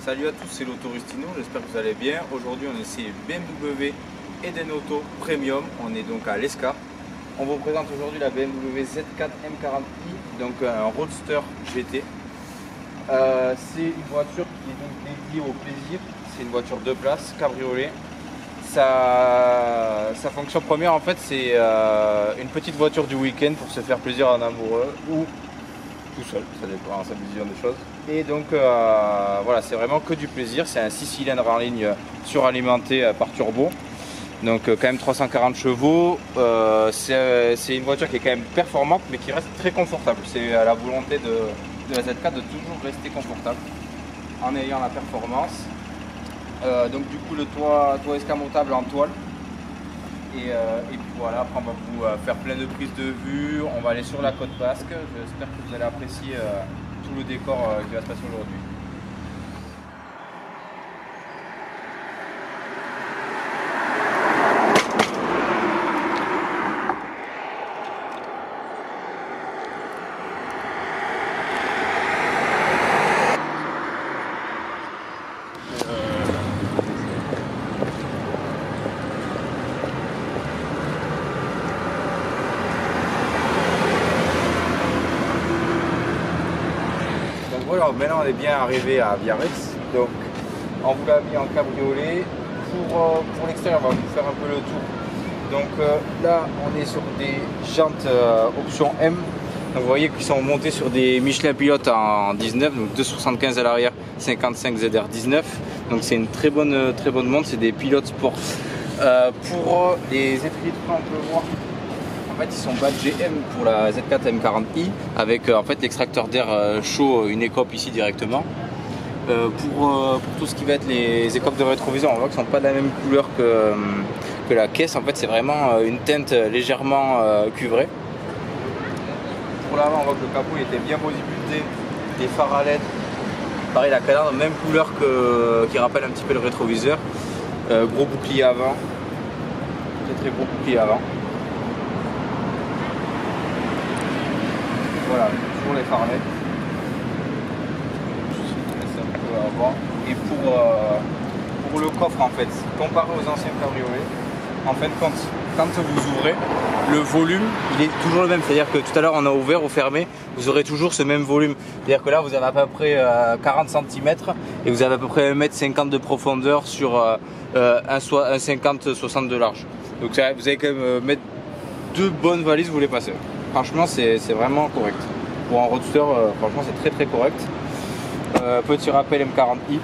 Salut à tous, c'est l'Autorustino, j'espère que vous allez bien. Aujourd'hui on essaie BMW Eden Auto Premium, on est donc à l'Escar. On vous présente aujourd'hui la BMW Z4 M40i, donc un Roadster GT. C'est une voiture qui est donc dédiée au plaisir, c'est une voiture de place, cabriolet. Sa fonction première en fait c'est une petite voiture du week-end pour se faire plaisir en amoureux ou tout seul, ça dépend de sa vision des choses. Et donc voilà, c'est vraiment que du plaisir, c'est un 6 cylindres en ligne suralimenté par turbo. Donc quand même 340 chevaux, c'est une voiture qui est quand même performante mais qui reste très confortable. C'est la volonté de la Z4 de toujours rester confortable en ayant la performance. Donc du coup le toit escamotable en toile. Et puis voilà, après on va vous faire plein de prises de vue, on va aller sur la côte basque, j'espère que vous allez apprécier tout le décor qui va se passer aujourd'hui. Voilà, maintenant on est bien arrivé à Biarritz, donc on vous l'a mis en cabriolet. Pour l'extérieur, on va vous faire un peu le tour. Donc là on est sur des jantes option M, donc vous voyez qu'ils sont montés sur des Michelin Pilote en 19, donc 2,75 à l'arrière, 55 ZR 19, donc c'est une très bonne montre, c'est des pilotes sport. Pour les étriers de frein, on peut le voir. En fait, ils sont badgés M pour la Z4 M40i avec en fait l'extracteur d'air chaud, une écope ici directement. Pour tout ce qui va être les écopes de rétroviseur, on voit qu'ils ne sont pas de la même couleur que la caisse. En fait, c'est vraiment une teinte légèrement cuivrée. Pour l'avant, on voit que le capot était bien bodybuildé, les phares à LED. Pareil, la calandre, même couleur qui rappelle un petit peu le rétroviseur. Gros bouclier avant, très gros bouclier avant. Voilà, toujours les phares LED. Et pour le coffre, en fait, comparé aux anciens cabriolets, en fin de compte, quand vous ouvrez, le volume, il est toujours le même. C'est-à-dire que tout à l'heure, on a ouvert ou fermé, vous aurez toujours ce même volume. C'est-à-dire que là, vous avez à peu près 40 cm et vous avez à peu près 1,50 m de profondeur sur un 50-60 de large. Donc vous allez quand même mettre deux bonnes valises, vous les passez. Franchement, c'est vraiment correct. Pour un roadster, franchement, c'est très correct. Petit rappel M40i.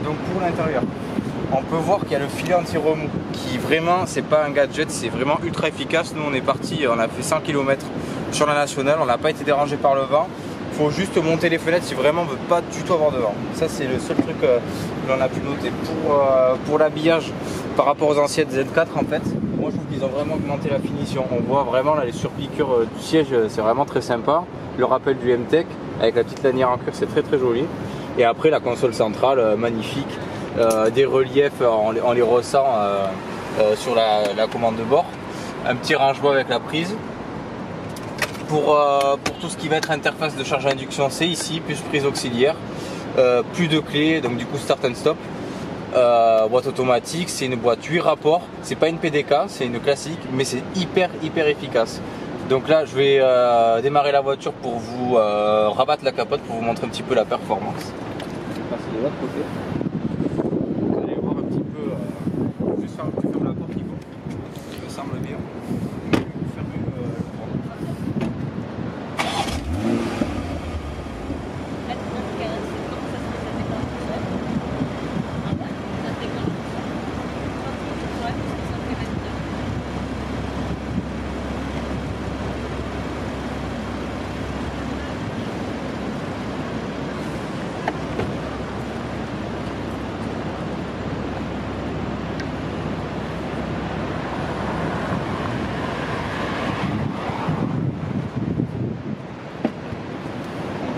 Donc pour l'intérieur, on peut voir qu'il y a le filet anti-remous qui vraiment, c'est pas un gadget, c'est vraiment ultra efficace. Nous, on est parti, on a fait 100 km sur la nationale, on n'a pas été dérangé par le vent. Il faut juste monter les fenêtres si vraiment on ne veut pas du tout avoir de vent. Ça, c'est le seul truc que l'on a pu noter. Pour l'habillage, par rapport aux anciennes Z4, en fait, moi je trouve qu'ils ont vraiment augmenté la finition. On voit vraiment là les surpiqûres du siège, c'est vraiment très sympa. Le rappel du M-Tech avec la petite lanière en cuir, c'est très joli. Et après la console centrale, magnifique. Des reliefs, on les ressent sur la commande de bord. Un petit range-bois avec la prise. Pour tout ce qui va être interface de charge à induction, c'est ici, plus prise auxiliaire, plus de clés, donc du coup start and stop. Boîte automatique, c'est une boîte 8 rapports, c'est pas une PDK, c'est une classique, mais c'est hyper efficace. Donc là je vais démarrer la voiture pour vous rabattre la capote pour vous montrer un petit peu la performance. Je vais passer de l'autre côté. Vous allez voir un petit peu, juste faire un petit peu la porte, Nico. Ça me semble bien.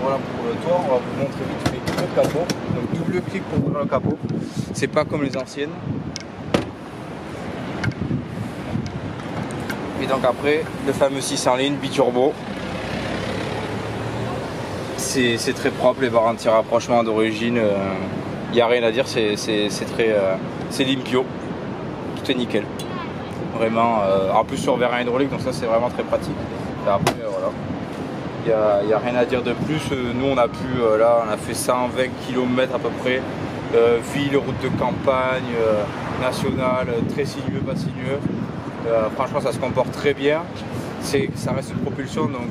Voilà pour le toit, on va vous montrer vite fait le capot. Donc double clic pour ouvrir le capot. C'est pas comme les anciennes. Et donc après, le fameux 6 en ligne biturbo. c'est très propre, les barres anti-rapprochement d'origine, il n'y a rien à dire, c'est limpio, tout est nickel. Vraiment, en plus sur vérin hydraulique, donc ça c'est vraiment très pratique. Et après voilà, il n'y a rien à dire de plus. Nous on a pu, là on a fait 120 km à peu près, ville, route de campagne, nationale, très sinueux, pas sinueux. Franchement ça se comporte très bien. Ça reste une propulsion, donc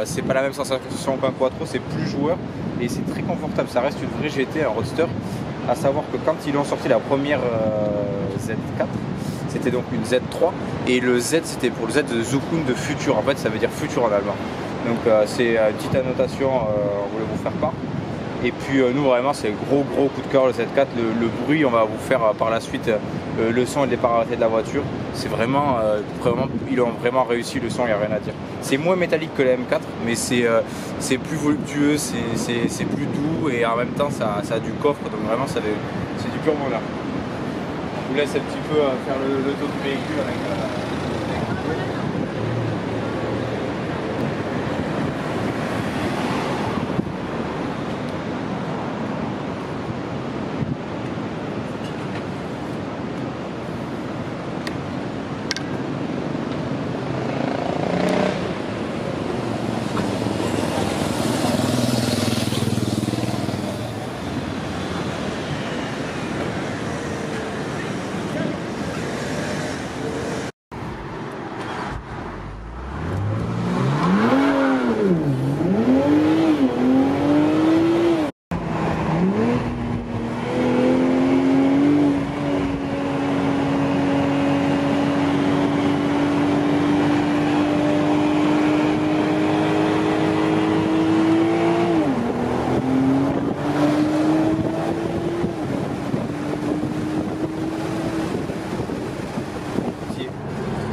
c'est pas la même sensation qu'un quattro, c'est plus joueur et c'est très confortable. Ça reste une vraie GT, un roadster. À savoir que quand ils ont sorti la première Z4, c'était donc une Z3 et le Z c'était pour le Z de Zukunft de futur. En fait, ça veut dire futur en allemand. Donc c'est une petite annotation, on voulait vous faire part. Et puis nous vraiment c'est gros coup de cœur le Z4, le bruit, on va vous faire par la suite le son et les parasites de la voiture. C'est vraiment, ils ont vraiment réussi le son, il n'y a rien à dire. C'est moins métallique que la M4, mais c'est plus voluptueux, c'est plus doux et en même temps ça a du coffre, donc vraiment c'est du pur bonheur. On vous laisse un petit peu faire le tour du véhicule avec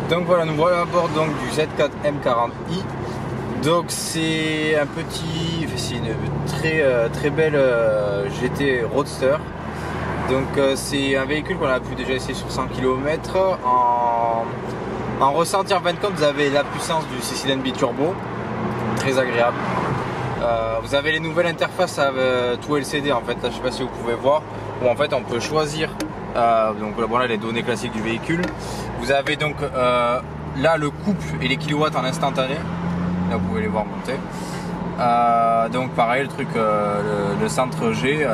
Donc voilà, nous voilà à bord donc, du Z4 M40i. Donc c'est un petit, c'est une très belle GT Roadster. Donc c'est un véhicule qu'on a pu déjà essayer sur 100 km. En ressenti en 24, vous avez la puissance du 6 cylindres biturbo, très agréable. Vous avez les nouvelles interfaces tout LCD en fait, là, je ne sais pas si vous pouvez voir, où en fait on peut choisir donc voilà les données classiques du véhicule. Vous avez donc là le couple et les kilowatts en instantané, là vous pouvez les voir monter. Donc pareil le truc, le centre G,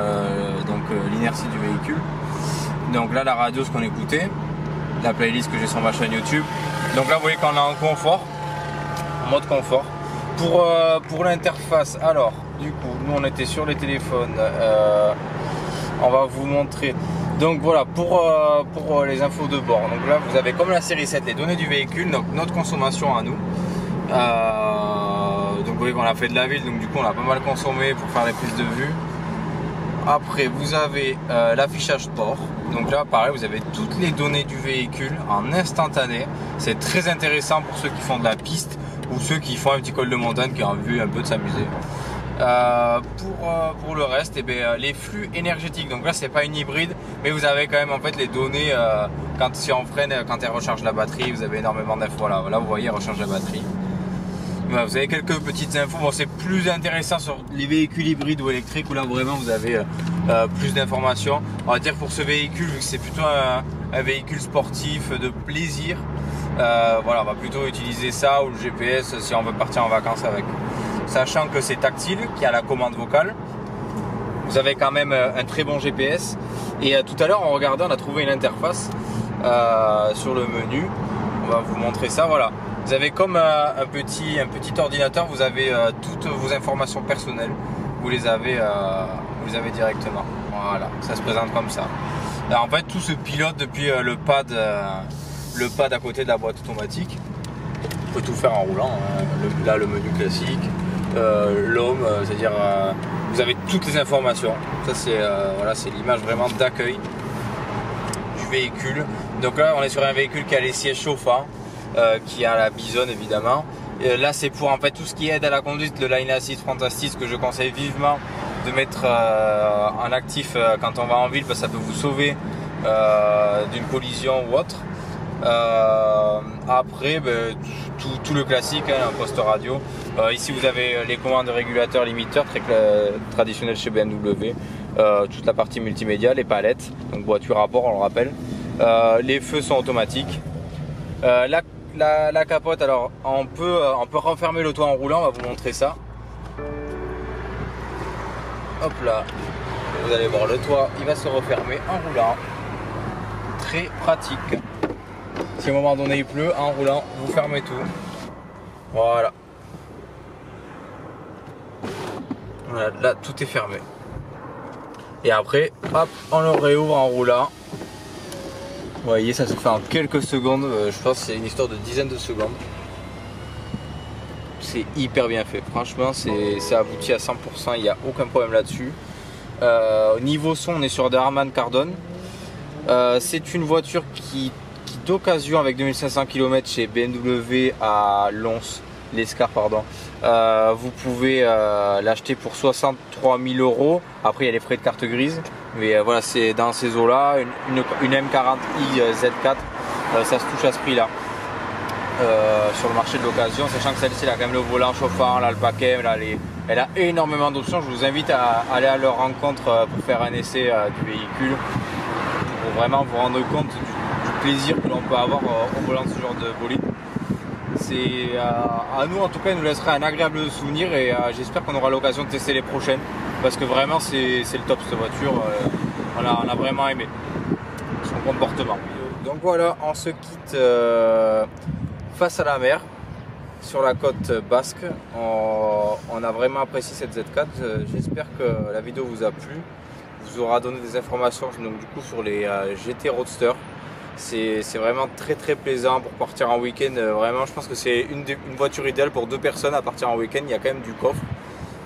donc l'inertie du véhicule. Donc là la radio ce qu'on écoutait, la playlist que j'ai sur ma chaîne YouTube. Donc là vous voyez qu'on est en confort, en mode confort. Pour l'interface, alors du coup nous on était sur les téléphones, on va vous montrer. Donc voilà pour les infos de bord. Donc là vous avez comme la série 7 les données du véhicule, donc notre consommation à nous. Donc vous voyez qu'on a fait de la ville, donc du coup on a pas mal consommé pour faire les prises de vue. Après vous avez l'affichage sport. Donc là pareil vous avez toutes les données du véhicule en instantané. C'est très intéressant pour ceux qui font de la piste ou ceux qui font un petit col de montagne qui ont envie un peu de s'amuser. Pour le reste, eh bien, les flux énergétiques, donc là c'est pas une hybride, mais vous avez quand même en fait les données si on freine, quand elle recharge la batterie, vous avez énormément d'infos. Voilà, là vous voyez elle recharge la batterie. Voilà, vous avez quelques petites infos. Bon, c'est plus intéressant sur les véhicules hybrides ou électriques où là vraiment vous avez plus d'informations. On va dire pour ce véhicule, vu que c'est plutôt un véhicule sportif de plaisir, voilà, on va plutôt utiliser ça ou le GPS si on veut partir en vacances avec. Sachant que c'est tactile, qu'il y a la commande vocale, vous avez quand même un très bon GPS. Et tout à l'heure en regardant on a trouvé une interface sur le menu, on va vous montrer ça. Voilà, vous avez comme un petit ordinateur, vous avez toutes vos informations personnelles, vous les avez directement. Voilà, ça se présente comme ça. Alors, en fait tout se pilote depuis le pad à côté de la boîte automatique. On peut tout faire en roulant, hein. Là le menu classique. L'homme, c'est-à-dire vous avez toutes les informations. Ça c'est voilà, c'est l'image vraiment d'accueil du véhicule. Donc là on est sur un véhicule qui a les sièges chauffants, qui a la bisonne évidemment. Et là c'est pour en fait tout ce qui aide à la conduite, le line assist, front assist que je conseille vivement de mettre en actif quand on va en ville parce que ça peut vous sauver d'une collision ou autre. Après, tout le classique, hein, un poste radio. Ici, vous avez les commandes de régulateur limiteur, très traditionnel chez BMW. Toute la partie multimédia, les palettes, donc voiture à bord, on le rappelle. Les feux sont automatiques. La capote, alors on peut refermer le toit en roulant, on va vous montrer ça. Hop là, vous allez voir le toit, il va se refermer en roulant. Très pratique. Si à un moment donné il pleut, en roulant, vous fermez tout. Voilà. Voilà, là tout est fermé. Et après, hop, on le réouvre en roulant. Vous voyez, ça se fait en quelques secondes. Je pense que c'est une histoire de dizaines de secondes. C'est hyper bien fait. Franchement, c'est abouti à 100%. Il n'y a aucun problème là-dessus. Niveau son, on est sur des Harman Kardon. C'est une voiture qui d'occasion avec 2500 km chez BMW à Lons, l'Escar pardon. Vous pouvez l'acheter pour 63 000 €. Après il y a les frais de carte grise, mais voilà, c'est dans ces eaux là. Une M40i Z4, ça se touche à ce prix là sur le marché de l'occasion, sachant que celle-ci elle a quand même le volant chauffant, là, le paquet, là, elle a énormément d'options. Je vous invite à aller à leur rencontre pour faire un essai du véhicule, pour vraiment vous rendre compte du plaisir que l'on peut avoir au volant de ce genre de bolide. C'est à nous en tout cas, il nous laissera un agréable souvenir et j'espère qu'on aura l'occasion de tester les prochaines, parce que vraiment c'est le top cette voiture. On a vraiment aimé son comportement. Donc voilà, on se quitte face à la mer sur la côte basque. On a vraiment apprécié cette Z4. J'espère que la vidéo vous a plu, vous aura donné des informations donc, du coup sur les GT Roadster. C'est vraiment très plaisant pour partir en week-end. Vraiment, je pense que c'est une voiture idéale pour 2 personnes à partir en week-end. Il y a quand même du coffre.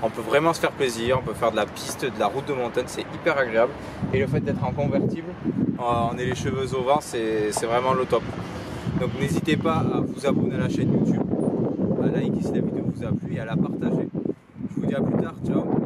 On peut vraiment se faire plaisir. On peut faire de la piste, de la route de montagne. C'est hyper agréable. Et le fait d'être en convertible, on est les cheveux au vent, c'est vraiment le top. Donc n'hésitez pas à vous abonner à la chaîne YouTube, à liker si la vidéo vous a plu et à la partager. Je vous dis à plus tard. Ciao.